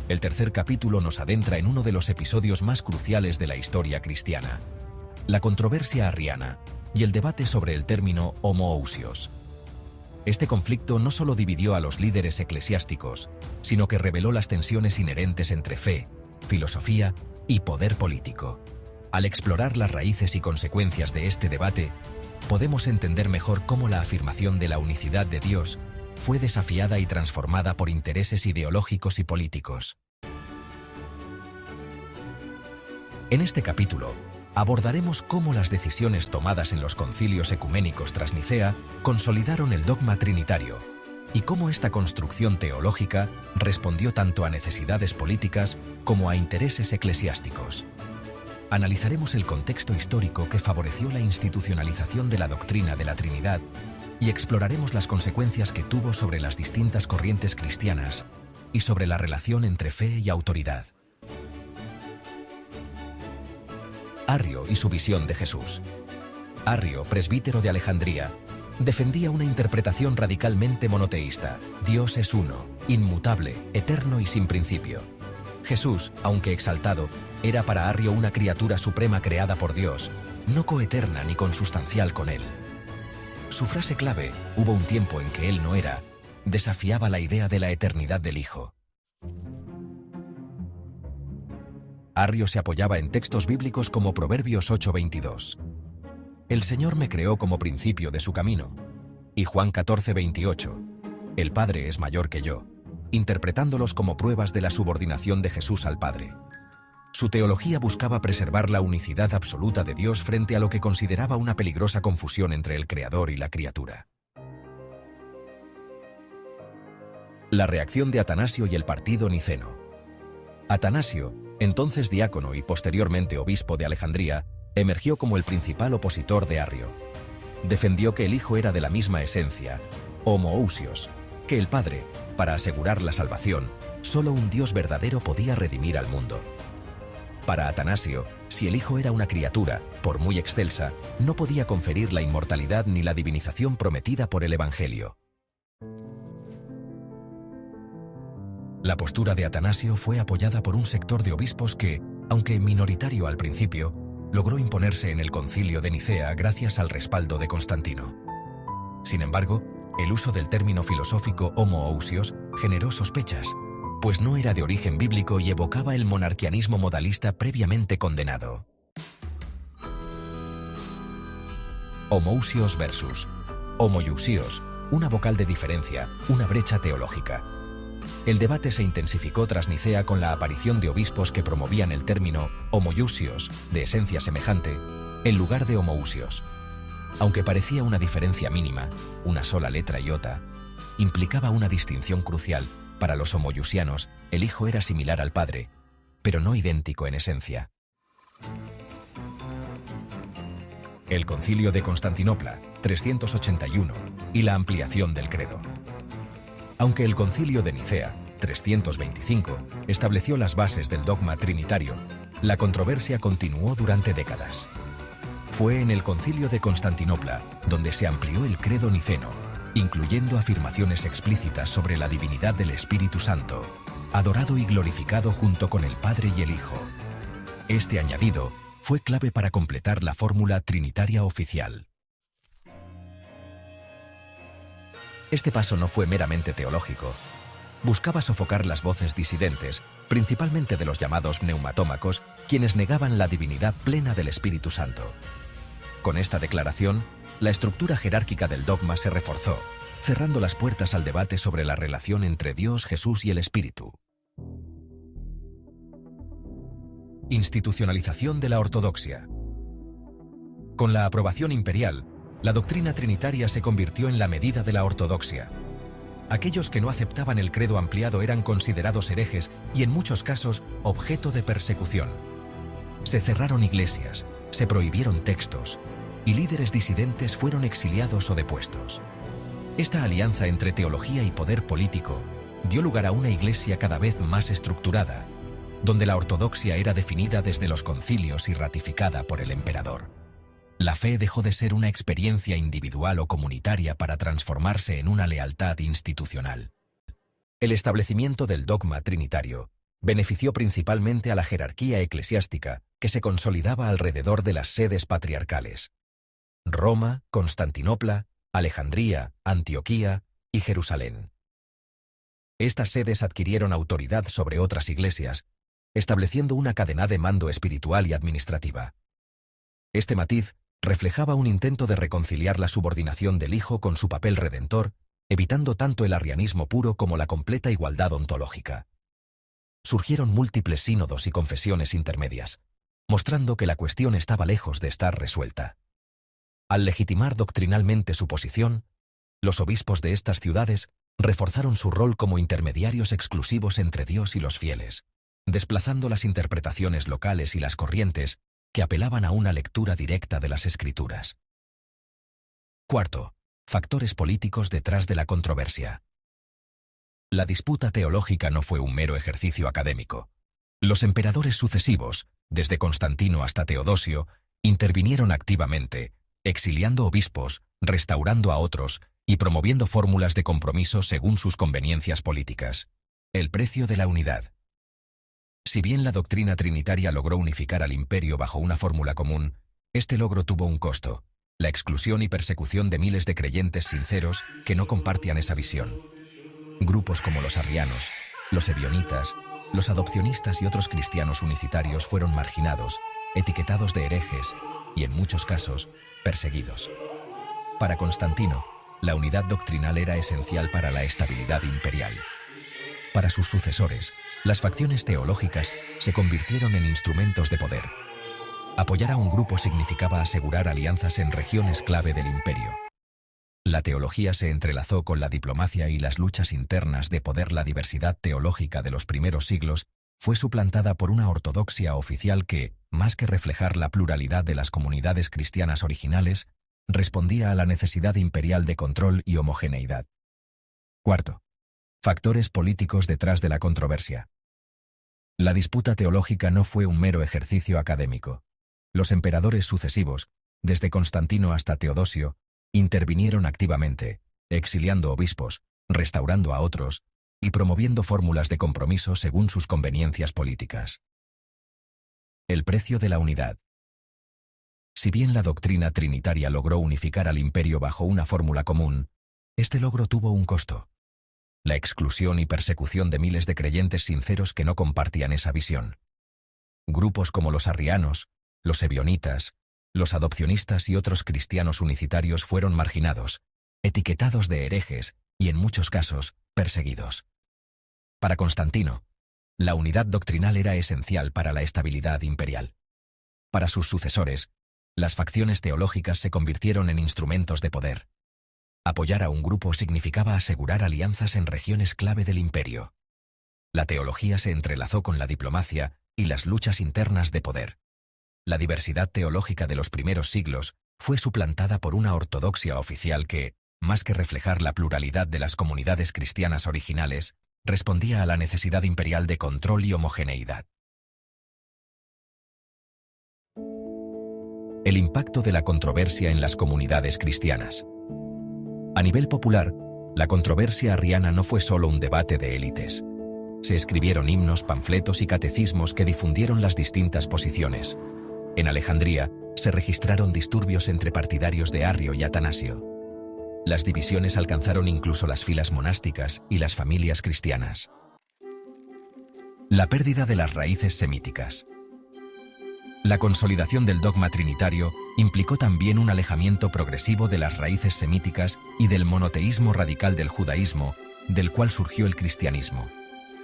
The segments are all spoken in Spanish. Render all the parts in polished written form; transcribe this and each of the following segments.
El tercer capítulo nos adentra en uno de los episodios más cruciales de la historia cristiana: la controversia arriana y el debate sobre el término homoousios. Este conflicto no solo dividió a los líderes eclesiásticos, sino que reveló las tensiones inherentes entre fe, filosofía y poder político. Al explorar las raíces y consecuencias de este debate, podemos entender mejor cómo la afirmación de la unicidad de Dios fue desafiada y transformada por intereses ideológicos y políticos. En este capítulo, abordaremos cómo las decisiones tomadas en los concilios ecuménicos tras Nicea consolidaron el dogma trinitario y cómo esta construcción teológica respondió tanto a necesidades políticas como a intereses eclesiásticos. Analizaremos el contexto histórico que favoreció la institucionalización de la doctrina de la Trinidad y exploraremos las consecuencias que tuvo sobre las distintas corrientes cristianas y sobre la relación entre fe y autoridad. Arrio y su visión de Jesús. Arrio, presbítero de Alejandría, defendía una interpretación radicalmente monoteísta. Dios es uno, inmutable, eterno y sin principio. Jesús, aunque exaltado, era para Arrio una criatura suprema creada por Dios, no coeterna ni consustancial con él. Su frase clave, "hubo un tiempo en que él no era", desafiaba la idea de la eternidad del Hijo. Arrio se apoyaba en textos bíblicos como Proverbios 8:22. El Señor me creó como principio de su camino. Y Juan 14:28. El Padre es mayor que yo, interpretándolos como pruebas de la subordinación de Jesús al Padre. Su teología buscaba preservar la unicidad absoluta de Dios frente a lo que consideraba una peligrosa confusión entre el Creador y la criatura. La reacción de Atanasio y el partido niceno. Atanasio, entonces diácono y posteriormente obispo de Alejandría, emergió como el principal opositor de Arrio. Defendió que el Hijo era de la misma esencia, homoousios, que el Padre. Para asegurar la salvación, solo un Dios verdadero podía redimir al mundo. Para Atanasio, si el Hijo era una criatura, por muy excelsa, no podía conferir la inmortalidad ni la divinización prometida por el Evangelio. La postura de Atanasio fue apoyada por un sector de obispos que, aunque minoritario al principio, logró imponerse en el Concilio de Nicea gracias al respaldo de Constantino. Sin embargo, el uso del término filosófico homoousios generó sospechas, pues no era de origen bíblico y evocaba el monarquianismo modalista previamente condenado. Homoousios versus homoiousios, una vocal de diferencia, una brecha teológica. El debate se intensificó tras Nicea con la aparición de obispos que promovían el término homoiousios, de esencia semejante, en lugar de homoousios. Aunque parecía una diferencia mínima, una sola letra iota, implicaba una distinción crucial. Para los homoiousianos, el Hijo era similar al Padre, pero no idéntico en esencia. El Concilio de Constantinopla, 381, y la ampliación del credo. Aunque el Concilio de Nicea, 325, estableció las bases del dogma trinitario, la controversia continuó durante décadas. Fue en el Concilio de Constantinopla donde se amplió el credo niceno, incluyendo afirmaciones explícitas sobre la divinidad del Espíritu Santo, adorado y glorificado junto con el Padre y el Hijo. Este añadido fue clave para completar la fórmula trinitaria oficial. Este paso no fue meramente teológico. Buscaba sofocar las voces disidentes, principalmente de los llamados pneumatómacos, quienes negaban la divinidad plena del Espíritu Santo. Con esta declaración, la estructura jerárquica del dogma se reforzó, cerrando las puertas al debate sobre la relación entre Dios, Jesús y el Espíritu. Institucionalización de la ortodoxia. Con la aprobación imperial, la doctrina trinitaria se convirtió en la medida de la ortodoxia. Aquellos que no aceptaban el credo ampliado eran considerados herejes y en muchos casos objeto de persecución. Se cerraron iglesias, se prohibieron textos, y líderes disidentes fueron exiliados o depuestos. Esta alianza entre teología y poder político dio lugar a una iglesia cada vez más estructurada, donde la ortodoxia era definida desde los concilios y ratificada por el emperador. La fe dejó de ser una experiencia individual o comunitaria para transformarse en una lealtad institucional. El establecimiento del dogma trinitario benefició principalmente a la jerarquía eclesiástica, que se consolidaba alrededor de las sedes patriarcales: Roma, Constantinopla, Alejandría, Antioquía y Jerusalén. Estas sedes adquirieron autoridad sobre otras iglesias, estableciendo una cadena de mando espiritual y administrativa. Este matiz reflejaba un intento de reconciliar la subordinación del Hijo con su papel redentor, evitando tanto el arrianismo puro como la completa igualdad ontológica. Surgieron múltiples sínodos y confesiones intermedias, mostrando que la cuestión estaba lejos de estar resuelta. Al legitimar doctrinalmente su posición, los obispos de estas ciudades reforzaron su rol como intermediarios exclusivos entre Dios y los fieles, desplazando las interpretaciones locales y las corrientes que apelaban a una lectura directa de las Escrituras. Cuarto, factores políticos detrás de la controversia. La disputa teológica no fue un mero ejercicio académico. Los emperadores sucesivos, desde Constantino hasta Teodosio, intervinieron activamente, exiliando obispos, restaurando a otros y promoviendo fórmulas de compromiso según sus conveniencias políticas. El precio de la unidad. Si bien la doctrina trinitaria logró unificar al imperio bajo una fórmula común, este logro tuvo un costo: la exclusión y persecución de miles de creyentes sinceros que no compartían esa visión. Grupos como los arrianos, los ebionitas, los adopcionistas y otros cristianos unicitarios fueron marginados, etiquetados de herejes y, en muchos casos, perseguidos. Para Constantino, la unidad doctrinal era esencial para la estabilidad imperial. Para sus sucesores, las facciones teológicas se convirtieron en instrumentos de poder. Apoyar a un grupo significaba asegurar alianzas en regiones clave del imperio. La teología se entrelazó con la diplomacia y las luchas internas de poder. La diversidad teológica de los primeros siglos fue suplantada por una ortodoxia oficial que, más que reflejar la pluralidad de las comunidades cristianas originales, respondía a la necesidad imperial de control y homogeneidad. Cuarto, factores políticos detrás de la controversia. La disputa teológica no fue un mero ejercicio académico. Los emperadores sucesivos, desde Constantino hasta Teodosio, intervinieron activamente, exiliando obispos, restaurando a otros y promoviendo fórmulas de compromiso según sus conveniencias políticas. El precio de la unidad. Si bien la doctrina trinitaria logró unificar al imperio bajo una fórmula común, este logro tuvo un costo: la exclusión y persecución de miles de creyentes sinceros que no compartían esa visión. Grupos como los arrianos, los ebionitas, los adopcionistas y otros cristianos unicitarios fueron marginados, etiquetados de herejes y, en muchos casos, perseguidos. Para Constantino, la unidad doctrinal era esencial para la estabilidad imperial. Para sus sucesores, las facciones teológicas se convirtieron en instrumentos de poder. Apoyar a un grupo significaba asegurar alianzas en regiones clave del imperio. La teología se entrelazó con la diplomacia y las luchas internas de poder. La diversidad teológica de los primeros siglos fue suplantada por una ortodoxia oficial que, más que reflejar la pluralidad de las comunidades cristianas originales, respondía a la necesidad imperial de control y homogeneidad. El impacto de la controversia en las comunidades cristianas. A nivel popular, la controversia arriana no fue solo un debate de élites. Se escribieron himnos, panfletos y catecismos que difundieron las distintas posiciones. En Alejandría, se registraron disturbios entre partidarios de Arrio y Atanasio. Las divisiones alcanzaron incluso las filas monásticas y las familias cristianas. La pérdida de las raíces semíticas. La consolidación del dogma trinitario implicó también un alejamiento progresivo de las raíces semíticas y del monoteísmo radical del judaísmo, del cual surgió el cristianismo.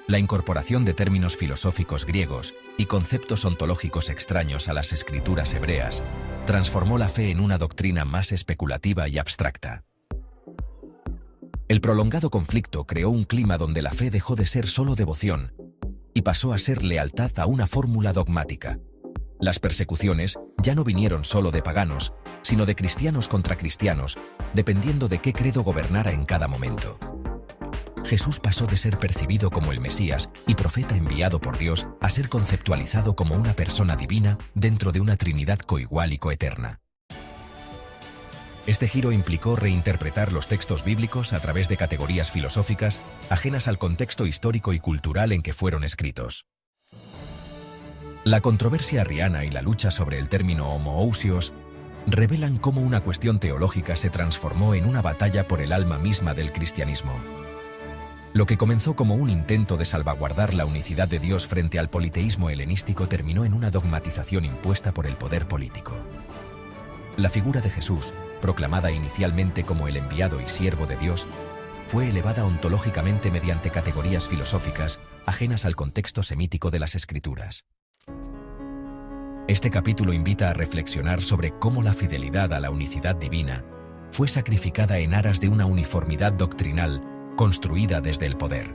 La incorporación de términos filosóficos griegos y conceptos ontológicos extraños a las escrituras hebreas transformó la fe en una doctrina más especulativa y abstracta. El prolongado conflicto creó un clima donde la fe dejó de ser solo devoción y pasó a ser lealtad a una fórmula dogmática. Las persecuciones ya no vinieron solo de paganos, sino de cristianos contra cristianos, dependiendo de qué credo gobernara en cada momento. Jesús pasó de ser percibido como el Mesías y profeta enviado por Dios a ser conceptualizado como una persona divina dentro de una Trinidad coigual y coeterna. Este giro implicó reinterpretar los textos bíblicos a través de categorías filosóficas ajenas al contexto histórico y cultural en que fueron escritos. La controversia arriana y la lucha sobre el término homoousios revelan cómo una cuestión teológica se transformó en una batalla por el alma misma del cristianismo. Lo que comenzó como un intento de salvaguardar la unicidad de Dios frente al politeísmo helenístico terminó en una dogmatización impuesta por el poder político. La figura de Jesús, proclamada inicialmente como el enviado y siervo de Dios, fue elevada ontológicamente mediante categorías filosóficas ajenas al contexto semítico de las Escrituras. Este capítulo invita a reflexionar sobre cómo la fidelidad a la unicidad divina fue sacrificada en aras de una uniformidad doctrinal construida desde el poder.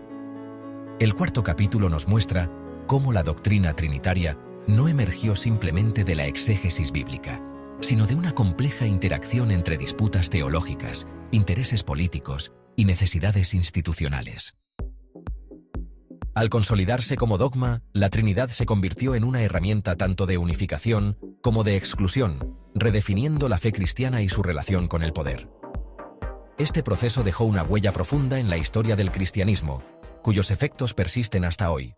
El cuarto capítulo nos muestra cómo la doctrina trinitaria no emergió simplemente de la exégesis bíblica, sino de una compleja interacción entre disputas teológicas, intereses políticos y necesidades institucionales. Al consolidarse como dogma, la Trinidad se convirtió en una herramienta tanto de unificación como de exclusión, redefiniendo la fe cristiana y su relación con el poder. Este proceso dejó una huella profunda en la historia del cristianismo, cuyos efectos persisten hasta hoy.